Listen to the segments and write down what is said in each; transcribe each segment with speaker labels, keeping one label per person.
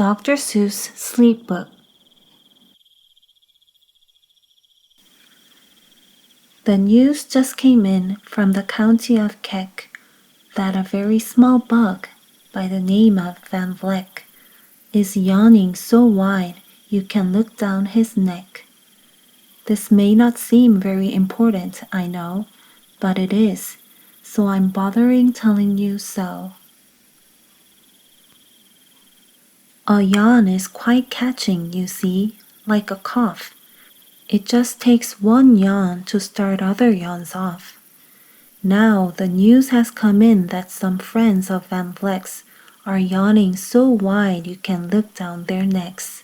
Speaker 1: Dr. Seuss Sleep Book. The news just came in from the county of Kek that a very small bug by the name of Van Vleck is yawning so wide you can look down his neck. This may not seem very important, I know, but it is, so I'm bothering telling you so. A yawn is quite catching, you see, like a cough. It just takes one yawn to start other yawns off. Now the news has come in that some friends of Van Vleck's are yawning so wide you can look down their necks.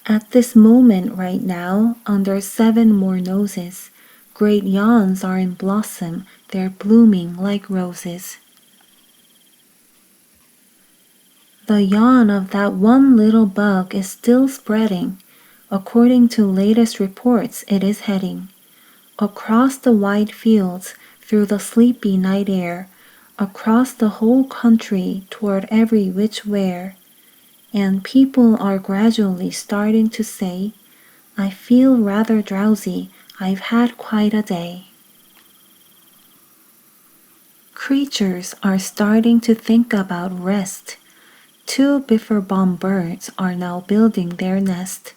Speaker 1: At this moment right now, under 7 more noses, great yawns are in blossom, they're blooming like roses. The yawn of that one little bug is still spreading. According to latest reports, it is heading across the wide fields, through the sleepy night air, across the whole country toward every which where. And people are gradually starting to say, I feel rather drowsy, I've had quite a day. Creatures are starting to think about rest. 2 biffer-bomb birds are now building their nest.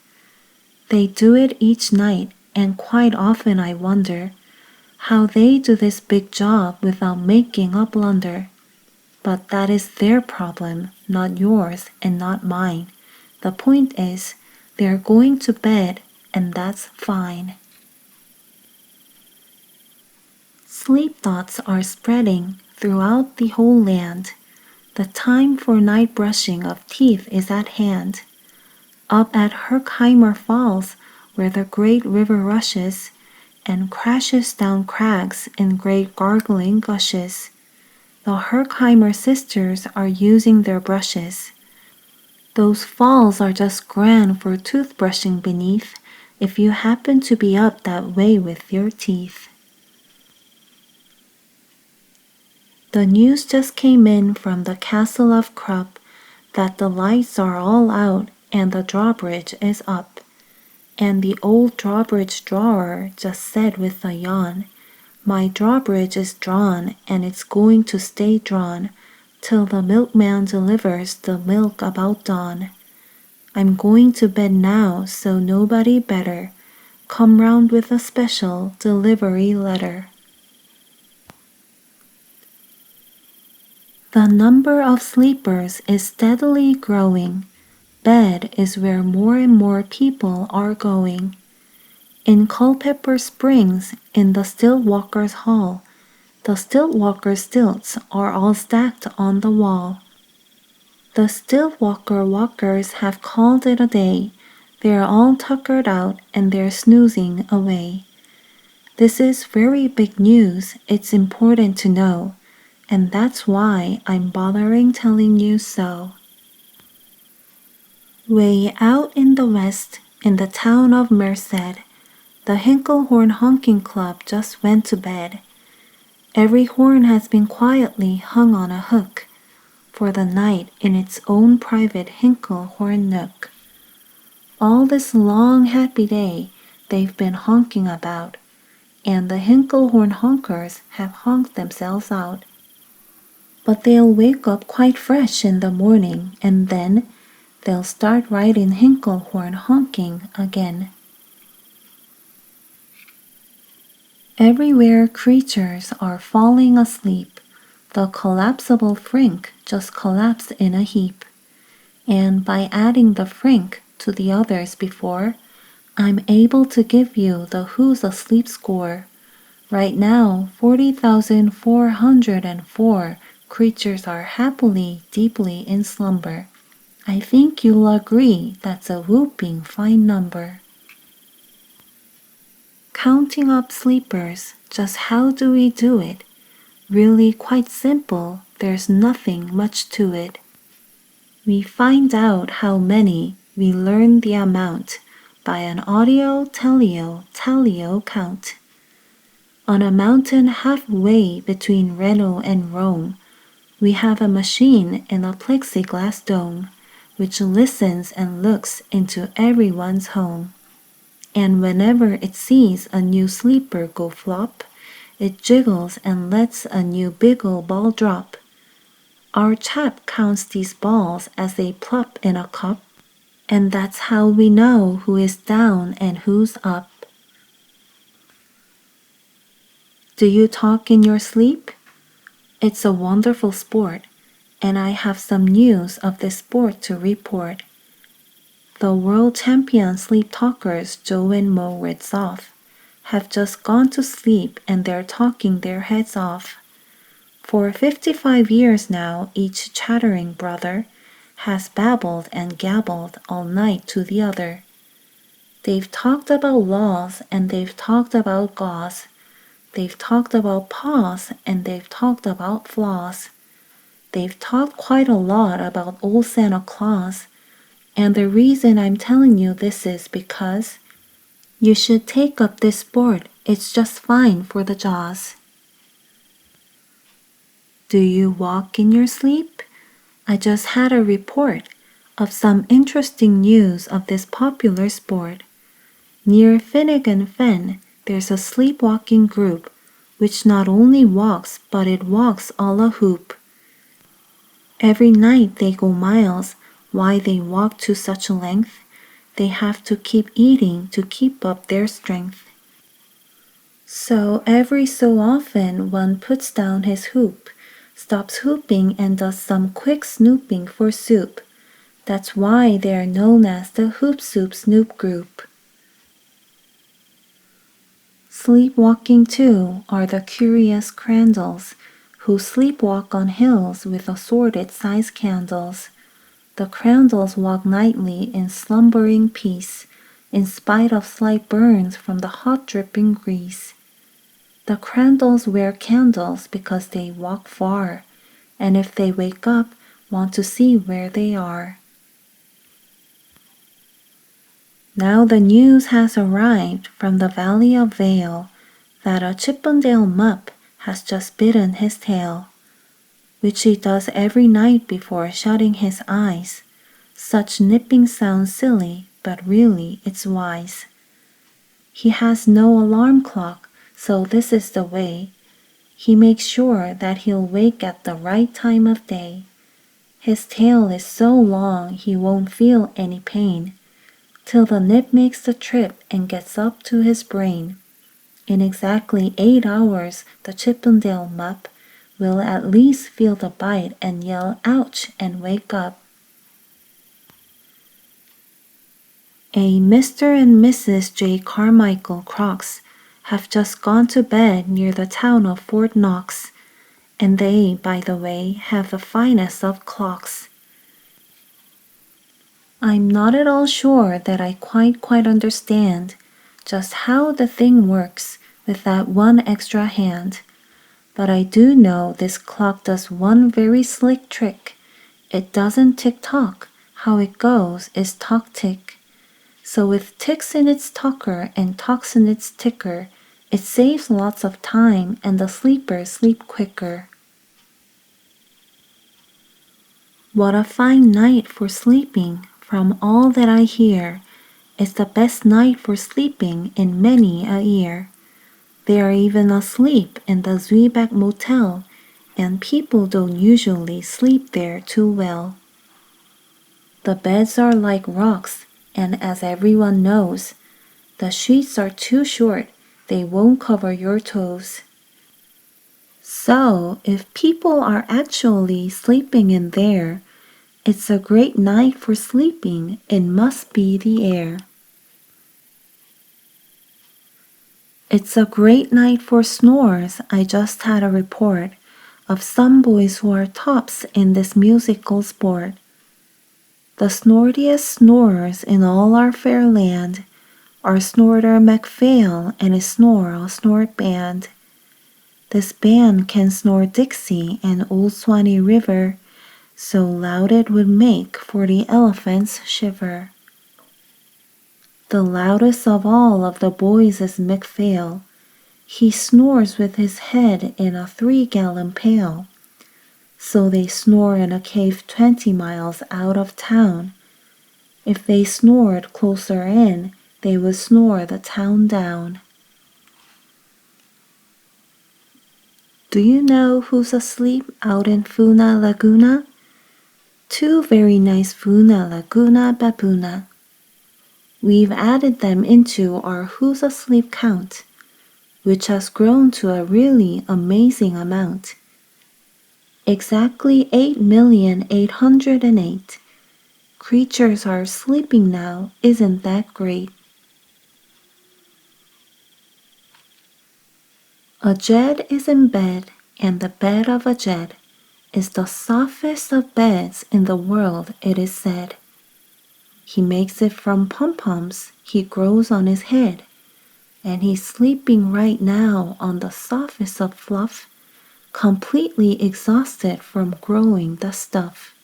Speaker 1: They do it each night, and quite often I wonder how they do this big job without making a blunder. But that is their problem, not yours and not mine. The point is, they're going to bed, and that's fine. Sleep thoughts are spreading throughout the whole land. The time for night brushing of teeth is at hand. Up at Herkheimer Falls, where the great river rushes and crashes down crags in great gargling gushes, the Herkheimer sisters are using their brushes. Those falls are just grand for toothbrushing beneath, if you happen to be up that way with your teeth. The news just came in from the castle of Krupp that the lights are all out and the drawbridge is up. And the old drawbridge drawer just said with a yawn, my drawbridge is drawn and it's going to stay drawn till the milkman delivers the milk about dawn. I'm going to bed now, so nobody better come round with a special delivery letter. The number of sleepers is steadily growing. Bed is where more and more people are going. In Culpeper Springs, in the Stilt-Walkers' Hall, the Stilt-Walker stilts are all stacked on the wall. The Stilt-Walker walkers have called it a day. They're all tuckered out and they're snoozing away. This is very big news, it's important to know, and that's why I'm bothering telling you so. Way out in the west, in the town of Merced, the Hinklehorn Honking Club just went to bed. Every horn has been quietly hung on a hook for the night in its own private Hinklehorn nook. All this long happy day they've been honking about, and the Hinklehorn honkers have honked themselves out. But they'll wake up quite fresh in the morning, and then they'll start right in Hinklehorn honking again. Everywhere creatures are falling asleep. The collapsible frink just collapsed in a heap. And by adding the frink to the others before, I'm able to give you the who's asleep score. Right now, 40,404 creatures are happily, deeply in slumber. I think you'll agree that's a whooping fine number. Counting up sleepers, just how do we do it? Really quite simple, there's nothing much to it. We find out how many, we learn the amount by an audio-tellio count. On a mountain halfway between Reno and Rome, We have a machine in a plexiglass dome, which listens and looks into everyone's home. And whenever it sees a new sleeper go flop, it jiggles and lets a new biggle ball drop. Our chap counts these balls as they plop in a cup, and that's how we know who is down and who's up. Do you talk in your sleep? It's a wonderful sport, and I have some news of this sport to report. The world champion sleep talkers Joe and Mo Ritzoff have just gone to sleep and they're talking their heads off. For 55 years now, each chattering brother has babbled and gabbled all night to the other. They've talked about laws and they've talked about gauze. They've talked about paws and they've talked about flaws. They've talked quite a lot about old Santa Claus. And the reason I'm telling you this is because you should take up this sport. It's just fine for the jaws. Do you walk in your sleep? I just had a report of some interesting news of this popular sport. Near Finnegan Fen, there's a sleepwalking group which not only walks, but it walks all a hoop. Every night they go miles. Why they walk to such a length? They have to keep eating to keep up their strength. So every so often one puts down his hoop, stops hooping and does some quick snooping for soup. That's why they are known as the Hoop Soup Snoop Group. Sleepwalking too are the curious crandalls who sleepwalk on hills with assorted size candles. The crandalls walk nightly in slumbering peace, in spite of slight burns from the hot dripping grease. The crandalls wear candles because they walk far, and if they wake up, want to see where they are. Now the news has arrived from the Valley of Vale that a Chippendale mup has just bitten his tail, which he does every night before shutting his eyes. Such nipping sounds silly, but really it's wise. He has no alarm clock, so this is the way. He makes sure that he'll wake at the right time of day. His tail is so long he won't feel any pain, till the nip makes the trip and gets up to his brain. In exactly 8 hours, the Chippendale mup will at least feel the bite and yell ouch and wake up. A Mr. and Mrs. J. Carmichael Crocs have just gone to bed near the town of Fort Knox, and they, by the way, have the finest of clocks. I'm not at all sure that I quite understand just how the thing works with that one extra hand, but I do know this clock does one very slick trick. It doesn't tick-tock. How it goes is tock-tick. So with ticks in its tocker and tocks in its ticker, it saves lots of time and the sleepers sleep quicker. What a fine night for sleeping. From all that I hear, it's the best night for sleeping in many a year. They are even asleep in the Zwieback Motel, and people don't usually sleep there too well. The beds are like rocks, and as everyone knows, the sheets are too short, they won't cover your toes. So, if people are actually sleeping in there, it's a great night for sleeping, it must be the air. It's a great night for snores. I just had a report of some boys who are tops in this musical sport. The snortiest snorers in all our fair land are Snorter MacPhail and his Snore Snort Band. This band can snore Dixie and Old Swanee River, so loud it would make for the elephants shiver. The loudest of all of the boys is MacPhail. He snores with his head in a 3-gallon pail. so they snore in a cave 20 miles out of town. If they snored closer in, they would snore the town down. Do you know who's asleep out in Funa Laguna? Two very nice Funa Laguna babuna. We've added them into our Who's Asleep count, which has grown to a really amazing amount. Exactly 8,808,000 creatures are sleeping now. Isn't that great? A jed is in bed, and the bed of a jed is the softest of beds in the world, it is said. He makes it from pom-poms he grows on his head, and he's sleeping right now on the softest of fluff, completely exhausted from growing the stuff.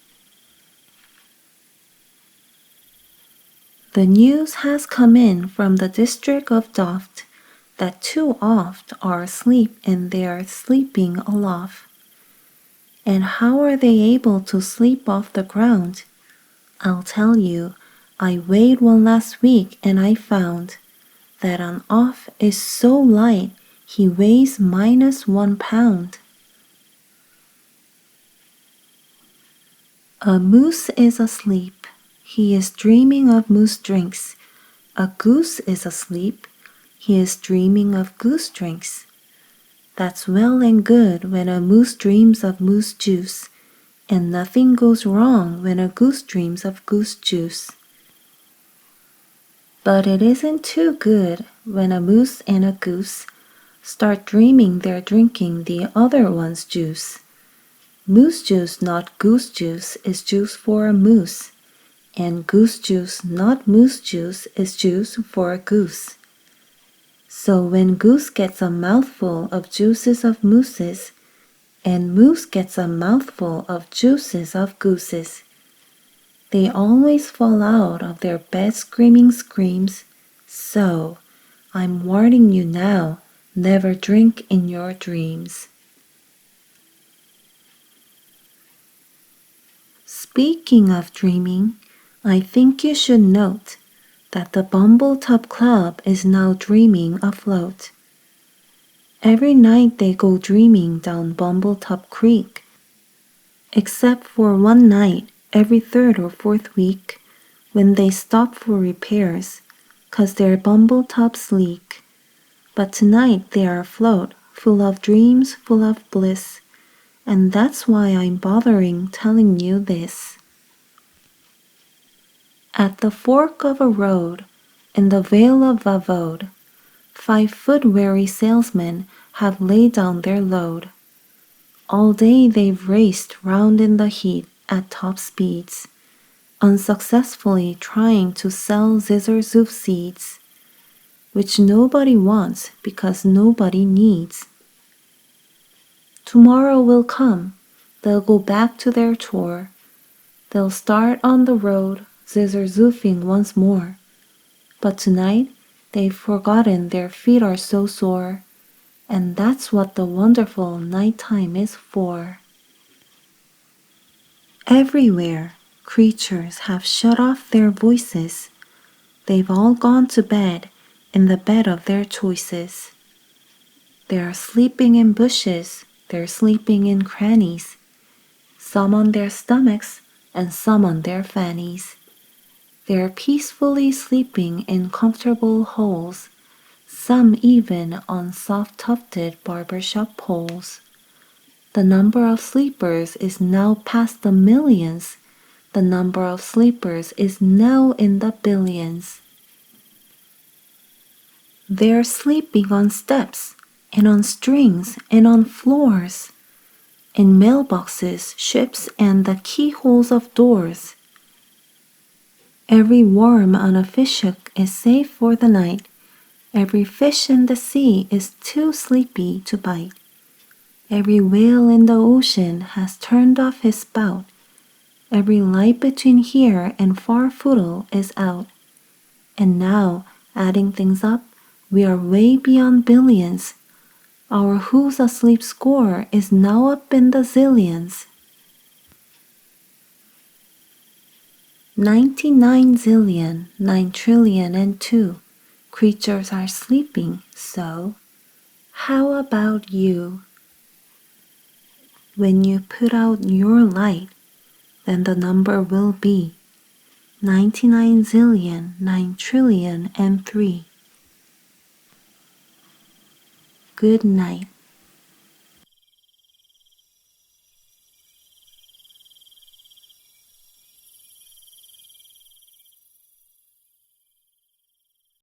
Speaker 1: The news has come in from the district of Doft that two oft are asleep and they are sleeping aloft. And how are they able to sleep off the ground? I'll tell you, I weighed one last week and I found that an off is so light he weighs -1 pound. A moose is asleep. He is dreaming of moose drinks. A goose is asleep. He is dreaming of goose drinks. That's well and good when a moose dreams of moose juice, and nothing goes wrong when a goose dreams of goose juice. But it isn't too good when a moose and a goose start dreaming they're drinking the other one's juice. Moose juice, not goose juice, is juice for a moose, and goose juice, not moose juice, is juice for a goose. So when goose gets a mouthful of juices of mooses, and moose gets a mouthful of juices of gooses, they always fall out of their bed screaming screams. So, I'm warning you now, never drink in your dreams. Speaking of dreaming, I think you should note that the Bumbletop Club is now dreaming afloat. Every night they go dreaming down Bumbletop Creek, except for one night every 3rd or 4th week when they stop for repairs 'cause their bumbletops leak. But tonight they are afloat, full of dreams, full of bliss, and that's why I'm bothering telling you this. At the fork of a road, in the Vale of Vavode, 5-foot-weary salesmen have laid down their load. All day they've raced round in the heat at top speeds, unsuccessfully trying to sell zizzer-zoof seeds, which nobody wants because nobody needs. Tomorrow will come, they'll go back to their tour, they'll start on the road, zizzer-zoofing once more. But tonight, they've forgotten their feet are so sore, and that's what the wonderful nighttime is for. Everywhere, creatures have shut off their voices. They've all gone to bed in the bed of their choices. They're sleeping in bushes, they're sleeping in crannies, some on their stomachs and some on their fannies. They're peacefully sleeping in comfortable holes, some even on soft-tufted barbershop poles. The number of sleepers is now past the millions. The number of sleepers is now in the billions. They're sleeping on steps, and on strings, and on floors, in mailboxes, ships, and the keyholes of doors. Every worm on a fishhook is safe for the night. Every fish in the sea is too sleepy to bite. Every whale in the ocean has turned off his spout. Every light between here and Farfoodle is out. And now, adding things up, we are way beyond billions. Our Who's Asleep score is now up in the zillions. 99 zillion, 9 trillion and 2 creatures are sleeping, so how about you? When you put out your light, then the number will be 99 zillion, 9 trillion and 3. Good night.